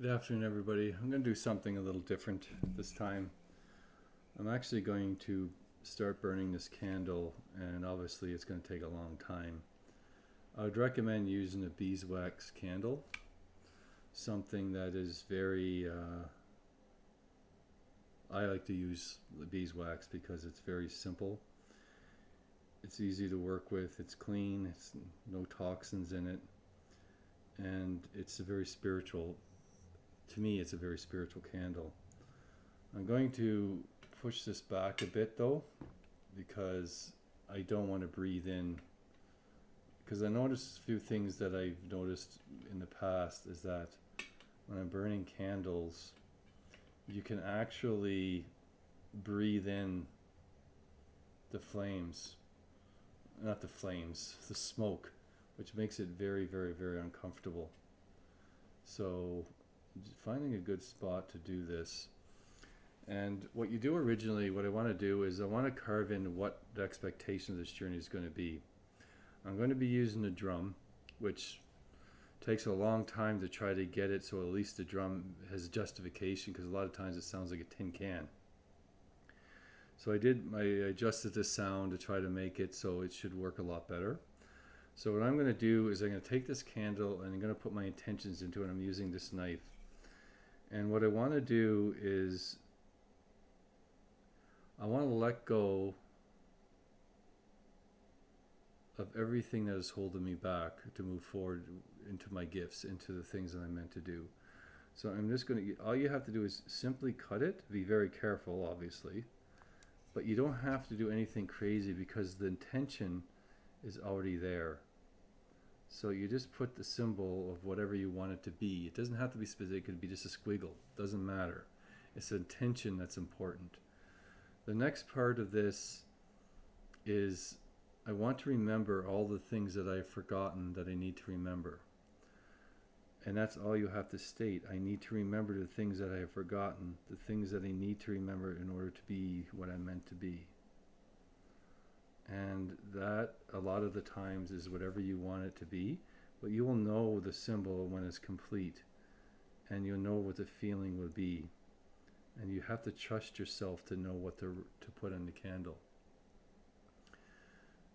Good afternoon, everybody. I'm going to do something a little different this time. I'm actually going to start burning this candle, and obviously it's going to take a long time. I would recommend using a beeswax candle, something that is very, I like to use the beeswax because it's very simple. It's easy to work with, it's clean, it's no toxins in it, and it's a very spiritual, to me it's a very spiritual candle. I'm going to push this back a bit though, because I don't want to breathe in. Because I noticed a few things that I've noticed in the past is that when I'm burning candles, you can actually breathe in the flames, not the flames, the smoke, which makes it very, very, very uncomfortable. So finding a good spot to do this. And what you do originally, what I want to do is I want to carve in what the expectation of this journey is going to be. I'm going to be using a drum, which takes a long time to try to get it so at least the drum has justification, because a lot of times it sounds like a tin can. So I adjusted the sound to try to make it so it should work a lot better. So what I'm going to do is I'm going to take this candle and I'm going to put my intentions into it. I'm using this knife. And what I want to do is I want to let go of everything that is holding me back to move forward into my gifts, into the things that I'm meant to do. So I'm just going to, all you have to do is simply cut it. Be very careful, obviously. But you don't have to do anything crazy because the intention is already there. So you just put the symbol of whatever you want it to be. It doesn't have to be specific. It could be just a squiggle. It doesn't matter. It's the intention that's important. The next part of this is I want to remember all the things that I've forgotten that I need to remember. And that's all you have to state. I need to remember the things that I have forgotten, the things that I need to remember in order to be what I'm meant to be. And that, a lot of the times, is whatever you want it to be, but you will know the symbol when it's complete, and you'll know what the feeling will be. And you have to trust yourself to know what to put on the candle.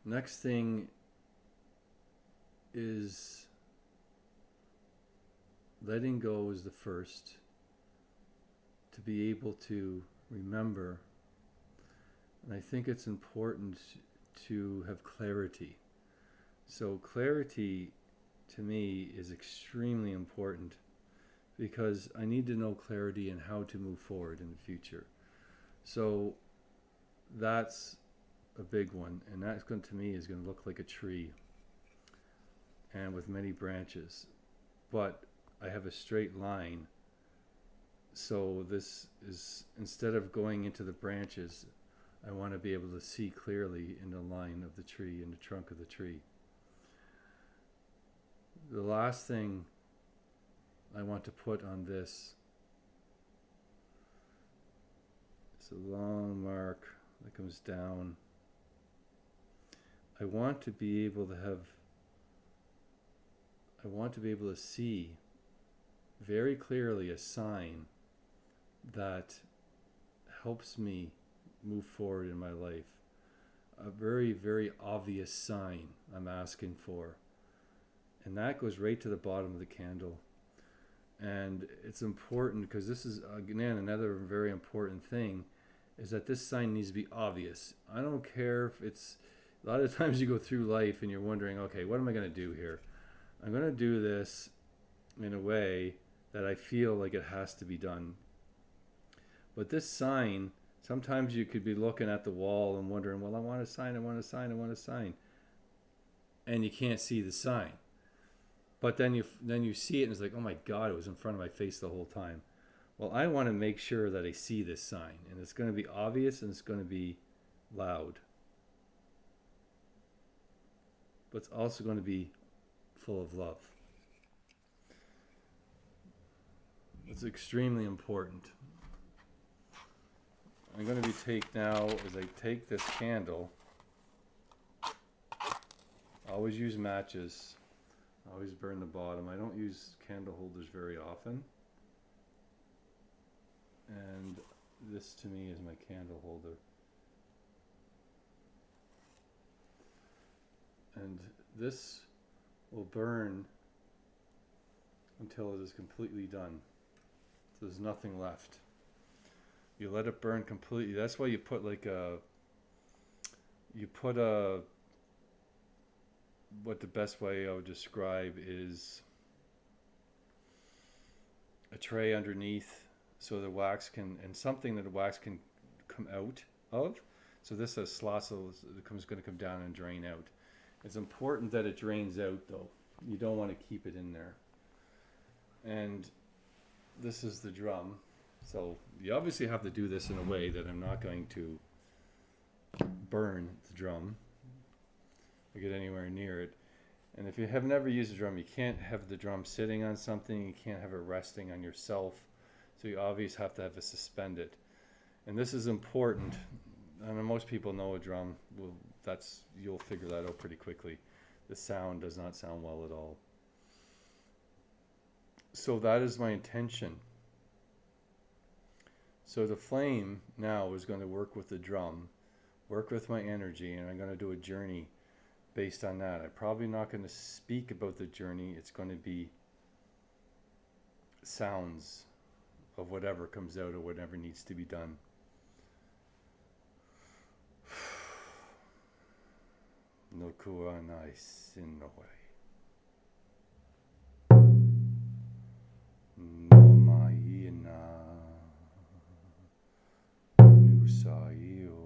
Next thing is letting go is the first, to be able to remember. And I think it's important to have clarity. So clarity to me is extremely important because I need to know clarity in how to move forward in the future. So that's a big one, and that's going to me is going to look like a tree and with many branches, but I have a straight line. So this is, instead of going into the branches, I want to be able to see clearly in the line of the tree, in the trunk of the tree. The last thing I want to put on this is a long mark that comes down. I want to be able to see very clearly a sign that helps me move forward in my life. A very, very obvious sign I'm asking for. And that goes right to the bottom of the candle. And it's important because this is, again, another very important thing, is that this sign needs to be obvious. I don't care if it's, a lot of times you go through life and you're wondering, okay, what am I going to do here? I'm going to do this in a way that I feel like it has to be done. But this sign, sometimes you could be looking at the wall and wondering, well, I want a sign, I want a sign, I want a sign. And you can't see the sign. But then you see it and it's like, oh my God, it was in front of my face the whole time. Well, I want to make sure that I see this sign. And it's going to be obvious and it's going to be loud. But it's also going to be full of love. It's extremely important. I'm going to take now, as I take this candle, always use matches, always burn the bottom. I don't use candle holders very often. And this to me is my candle holder. And this will burn until it is completely done. So there's nothing left. You let it burn completely. That's why you put like what the best way I would describe is a tray underneath so the wax can, and something that the wax can come out of. So this has slots, so it's going to come down and drain out. It's important that it drains out though. You don't want to keep it in there. And this is the drum. So you obviously have to do this in a way that I'm not going to burn the drum or get anywhere near it. And if you have never used a drum, you can't have the drum sitting on something. You can't have it resting on yourself. So you obviously have to have it suspended. And this is important. I know most people know a drum. Well, you'll figure that out pretty quickly. The sound does not sound well at all. So that is my intention. So the flame now is going to work with the drum, work with my energy, and I'm going to do a journey based on that. I'm probably not going to speak about the journey. It's going to be sounds of whatever comes out or whatever needs to be done. No kuranai sinoi. No maina nusaio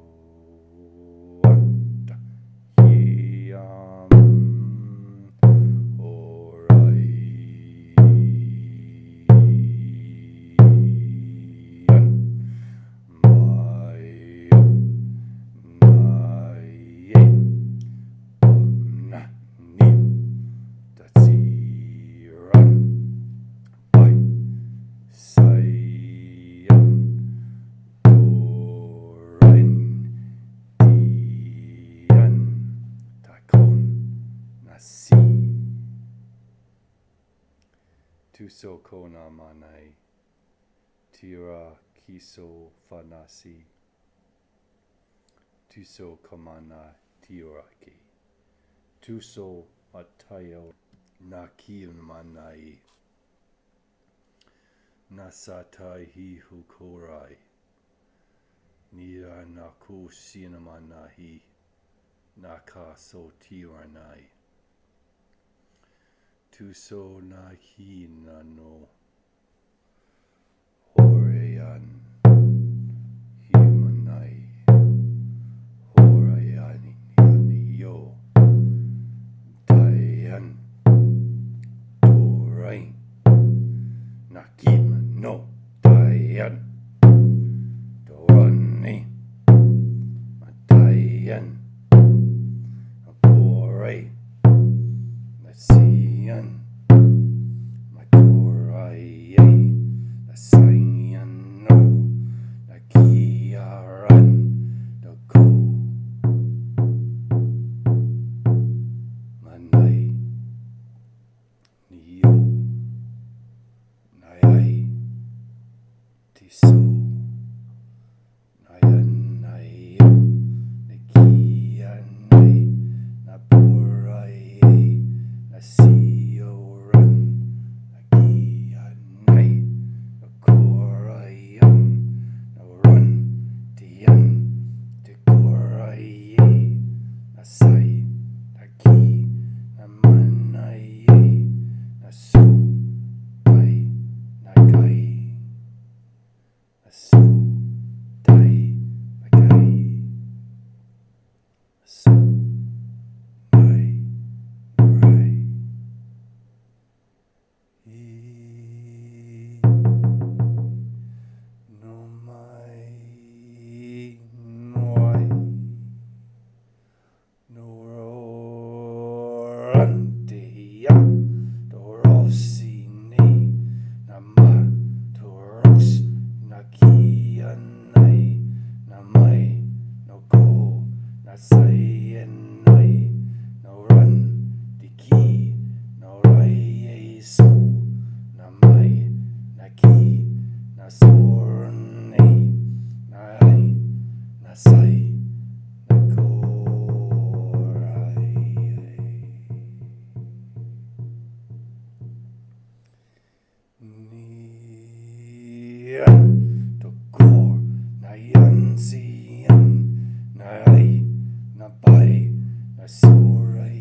anta hiam orai Tuso kona manai, tira kiso fanasi, tuso kamana tioraki, tuso matayo naki manai, nasatai hi hukorai, nira naku sinamanahi, naka so tiranai. Tuso na hi na no Horayan Humanai Horayan Yani Yo Dayan Torain Nakima no Dayan Dorani Matayan Aborai Nasiyan Matorai Nasayan no Nakiaran Naku Manai Niyo Nayai Tiso Nayan Nayo Nakianai Napurai Nasioran Nakianai Nakorayan Naran Tian Tikorai Nasai Naki Namanai Nasu Pai Nagai Nasu Dai Nagai Nasu Dai Rai no mai noi no rantia dorosini nama toros nakianai namai no go nasayenai no run diki no rai so namai naki nasoran Nasai Nakorai Nian Tokor Nayan Sian Nai Nabai Nasurai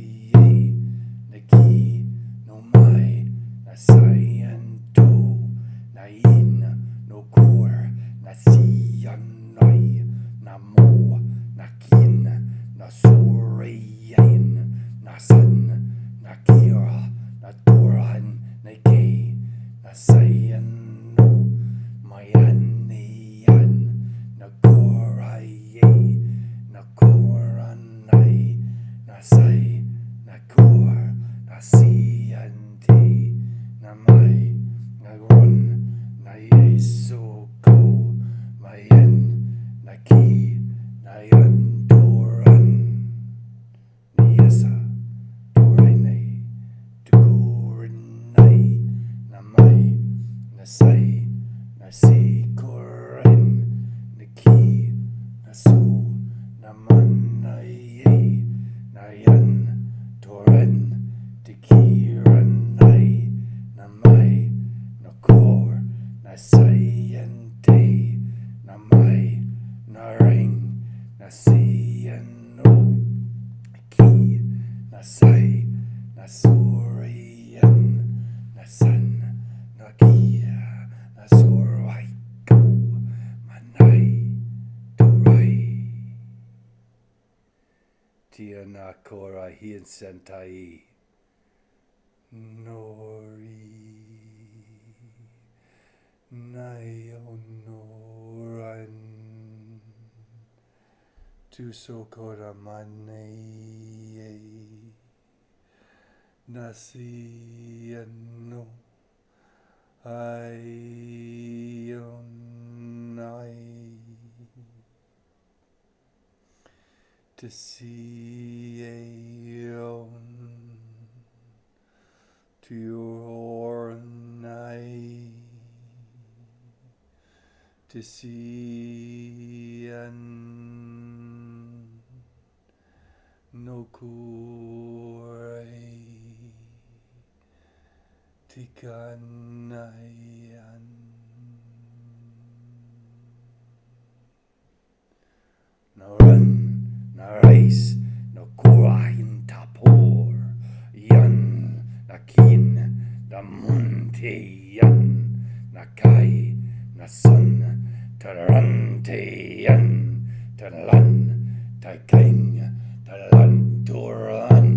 Naki no mai Nasayan to Nain no kor Nasiyan Nai Namo Nakin Nasurayan Nasan Nakira Naturan Nake Nasayan no Mayanian Nakoraye Nakoranai Nasai Nakor Nasiyanti Namai Nagon Nayesoko Mayan Naki Nayan Doran Niasa Dorainai Tukurinai Namai Nasai Nasi Koren Niki Nasu Namanaye Nayan Toren Tikiranai Namai Nakor Nasayante Namai Naring Nasiyano Ki Nasai Nasurian Nasan Nakia Nasuraiko Manai Turai Tia Nakora Hien Sentai Nori Nayonoran Tusokora Mane Nasiano Ionai Tisiaon Tuornai Tisian Nokurai Tikanayan Naran Narais Nokurahin Tapor Yan Nakin Damunte Yan Nakai Nasun Tarante Yan Talan Takain Talanturan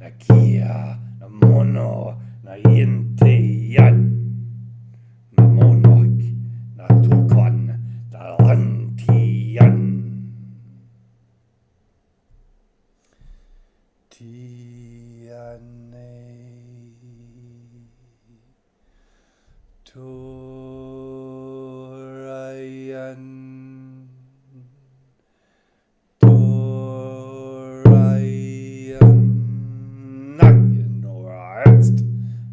Nakia Namono Nainte Yan Namonok Natukon Talantian Tiane Torayan Torayan Naginorast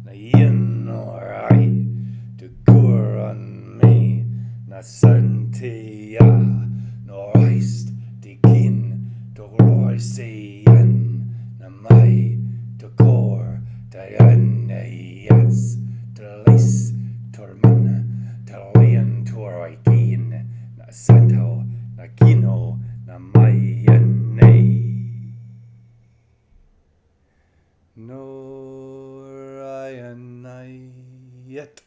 Nayinorai Tukuran me Nasantia Norist Dikin Toroisean Namai Tukor Dianayas Talis Torman Talian Toroikin Nasanto Nakino Namayane Norayanayet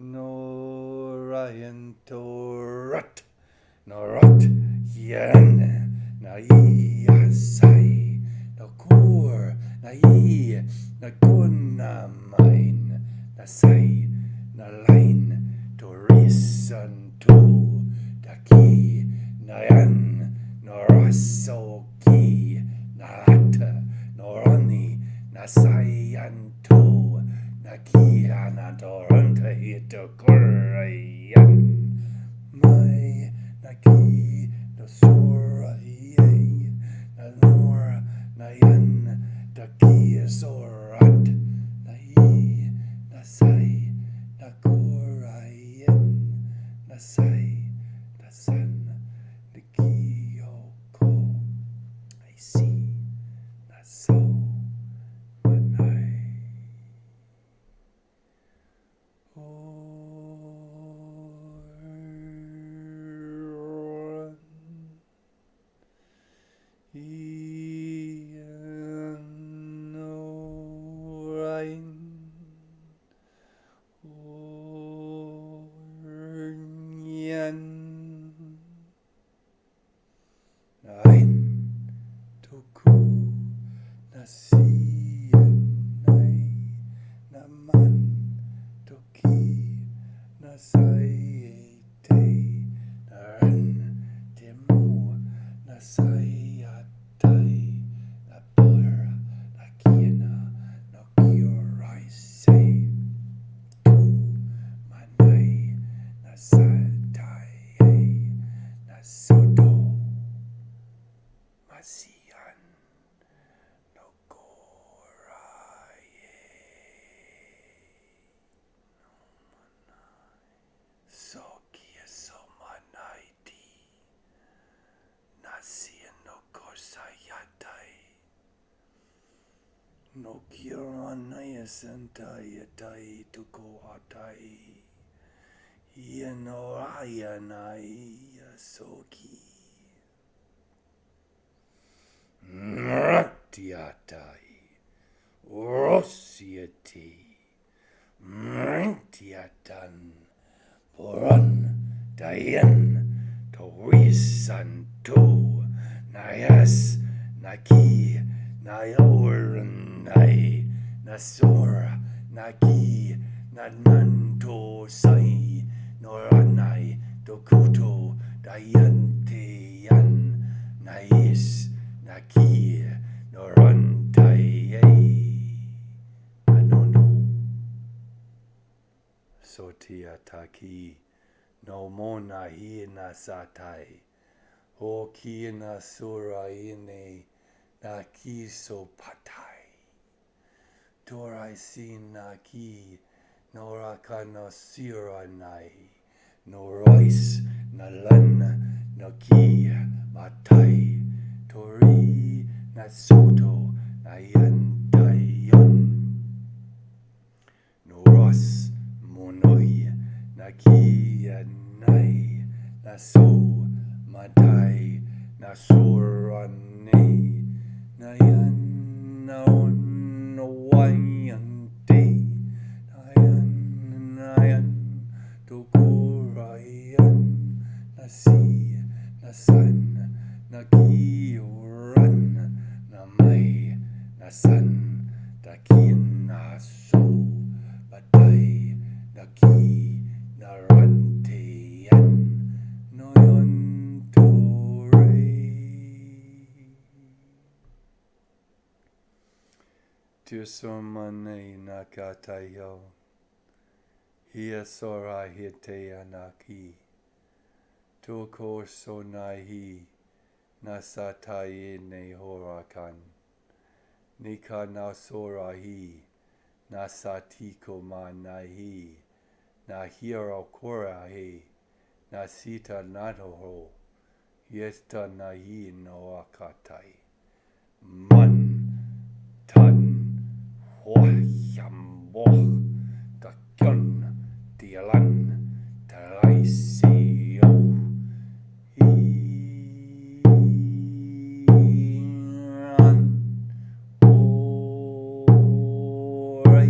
Norayan Torat Norat Yan Naiyasai Nakur Nai Nagunamain Nasai Nalain Torisanto Daki Nayan Norasoki Nalata Norani Nasayanto Nakiana Doranta Hitokurayan Mai Naki Nosuraye Nanor Nayan Daki Sorat Nai Nasai Nakurayan Nasai Nasan Niki Ornyan Nain Toku Nasianai Naman Toki Nasaite Naran Temu Nasayatai Napara Nakiana Nokiurai Say Manai Nasatai Nasoto Masian Nokoraye Sokia Somanaiti Nasian Nokosayatai Nokiranaya Santai Tai Tukoatai Yanorayanai Soki Mratiatai Rosiati Mratiatan Poran Dayan Torisanto Nayas Naki Nayoranai Nasora Naki Nananto Sai Noranai Dokuto Dayante Yan Nais Naki Norantai Anono Sotia Taki No Mona Hina Satai Ho Kina Sura Ine Naki So Patai Torai Sin Naki Norakana Siranai Norais Nalan Naki Matai Tori Nasoto Nayantayon Noras Monoi Nakianai Naso Matai Nasorane Nayan Naon Wayante Nayan Tokurayan Nasi Nasan Nakiuran Namai Nasan Dakin Naso Batai Naki Naranteyan Noyon Tore Tirsomane Nakatayo Hiasora Hiteanaki Toko Sonahi Nasataye Nehorakan Nika Nasorahi Nasatiko Manahi Nahiro Korahi Nasita Natoho Yesta Nahi Noakatai Man Tan Hoyamboch Dakyon Dialan Taraiseo Hiran Orai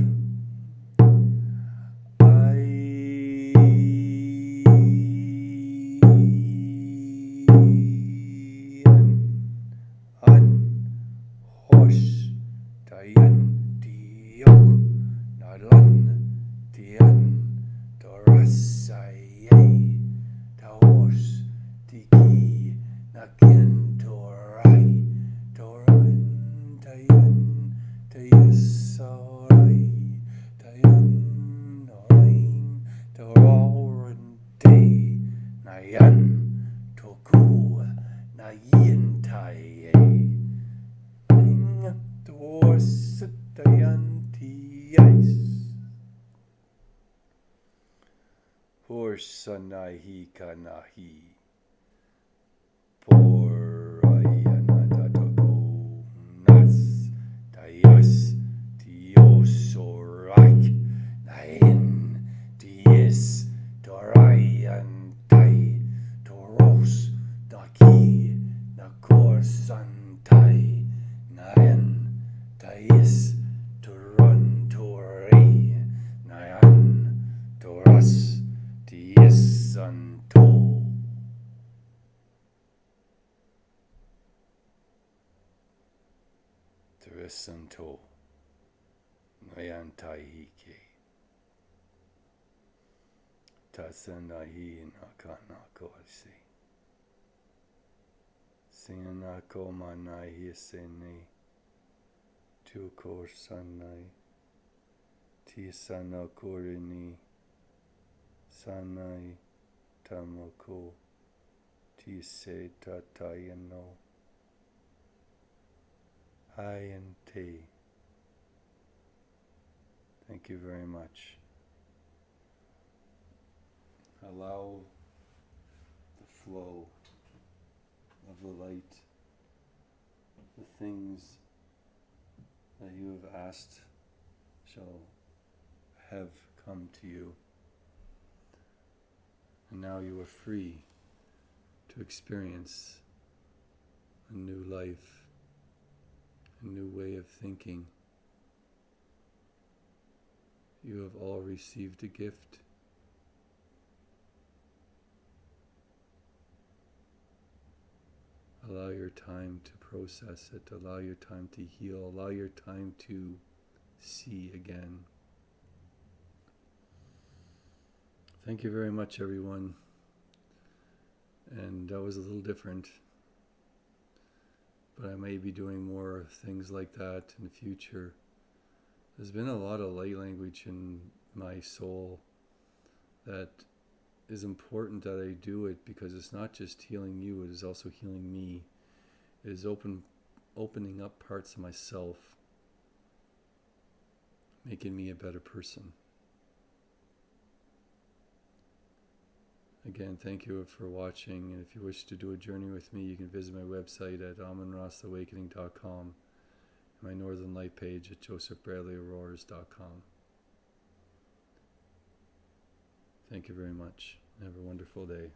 An Hosh Dayan Diok Nalan Dian Dorasaye Taos Tiki Nakin Torai Toran Dayan Dayasarai Dayan Norain Toran Day Nayan Toku Nayin Taye Dayantiais Horsanahi Kanahi Porayanatako Nas Dayas Diosorak Nain Dies Dorayan Tai Toros Daki Nakorsantai Nayan Dais Turantore Nayan Yesanto. Trisanto. Nayantaihike. Tasanahi nakanako asi. Sinanako manai sene. Tukor sanai. Tisanakorini. Sanai tamoko. Tise tatayano. Hayante. Thank you very much. Allow the flow of the light, the things that you have asked shall have come to you. And now you are free to experience a new life, a new way of thinking. You have all received a gift. Allow your time to process it. Allow your time to heal. Allow your time to see again. Thank you very much, everyone. And that was a little different, but I may be doing more things like that in the future. There's been a lot of light language in my soul that is important that I do it, because it's not just healing you, it is also healing me. It is opening up parts of myself, making me a better person. Again, thank you for watching, and if you wish to do a journey with me, you can visit my website at amonrasawakening.com and my Northern Light page at josephbradleyauroras.com. Thank you very much. Have a wonderful day.